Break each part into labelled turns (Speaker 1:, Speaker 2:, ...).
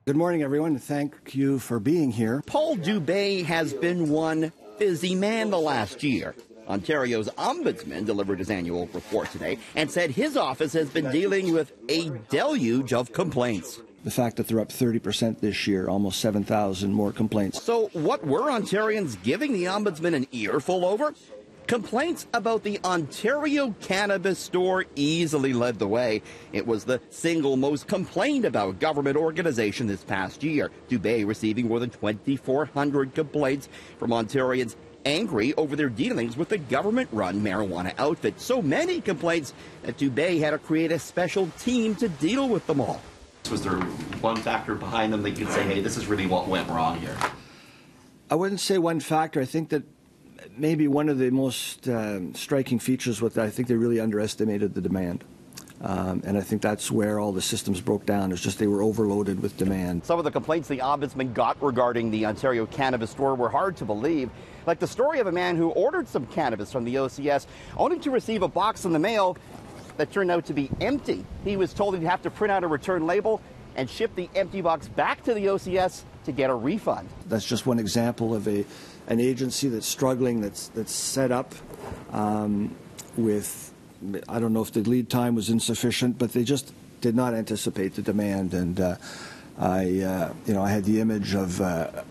Speaker 1: Good morning, everyone. Thank you for being here.
Speaker 2: Paul Dubé has been one busy man the last year. Ontario's ombudsman delivered his annual report today and said his office has been dealing with a deluge of complaints.
Speaker 1: The fact that they're up 30% this year, almost 7,000 more complaints.
Speaker 2: So what were Ontarians giving the ombudsman an earful over? Complaints about the Ontario Cannabis Store easily led the way. It was the single most complained about government organization this past year. Dubé receiving more than 2,400 complaints from Ontarians angry over their dealings with the government-run marijuana outfit. So many complaints that Dubé had to create a special team to deal with them all.
Speaker 3: Was there one factor behind them that you could say, hey, this is really what went wrong here?
Speaker 1: I wouldn't say one factor. I think that maybe one of the most striking features was that I think they really underestimated the demand. And I think that's where all the systems broke down. It's just they were overloaded with demand.
Speaker 2: Some of the complaints the ombudsman got regarding the Ontario Cannabis Store were hard to believe, like the story of a man who ordered some cannabis from the OCS, only to receive a box in the mail that turned out to be empty. He was told he'd have to print out a return label and ship the empty box back to the OCS to get a refund.
Speaker 1: That's just one example of an agency that's struggling, that's set up with, I don't know if the lead time was insufficient, but they just did not anticipate the demand. And I had the image of a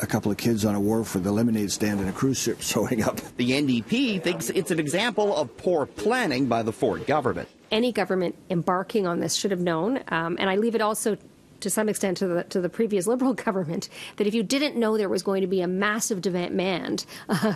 Speaker 1: couple of kids on a wharf with a lemonade stand and a cruise ship showing up.
Speaker 2: The NDP thinks it's an example of poor planning by the Ford government.
Speaker 4: Any government embarking on this should have known, and I leave it also to some extent to the previous Liberal government, that if you didn't know there was going to be a massive demand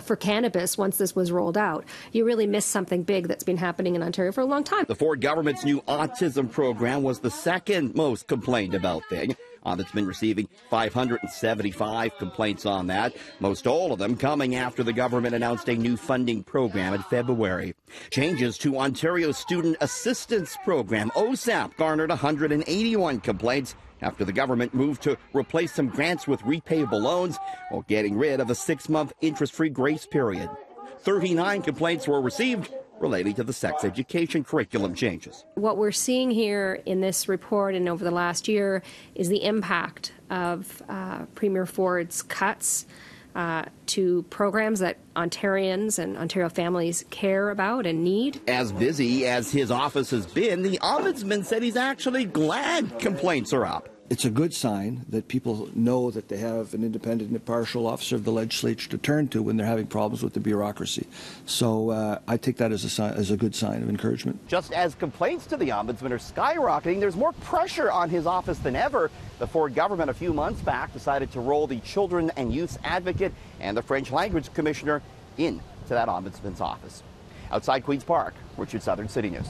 Speaker 4: for cannabis once this was rolled out, you really missed something big that's been happening in Ontario for a long time.
Speaker 2: The Ford government's new autism program was the second most complained about thing. Ombudsman receiving 575 complaints on that, most all of them coming after the government announced a new funding program in February. Changes to Ontario's Student Assistance Program, OSAP, garnered 181 complaints after the government moved to replace some grants with repayable loans while getting rid of a 6-month interest-free grace period. 39 complaints were received relating to the sex education curriculum changes.
Speaker 4: What we're seeing here in this report and over the last year is the impact of Premier Ford's cuts to programs that Ontarians and Ontario families care about and need.
Speaker 2: As busy as his office has been, the ombudsman said he's actually glad complaints are up.
Speaker 1: It's a good sign that people know that they have an independent and impartial officer of the legislature to turn to when they're having problems with the bureaucracy. So I take that as a good sign of encouragement.
Speaker 2: Just as complaints to the ombudsman are skyrocketing, there's more pressure on his office than ever. The Ford government a few months back decided to roll the Children and Youth Advocate and the French Language Commissioner into that ombudsman's office. Outside Queen's Park, Richard Southern, City News.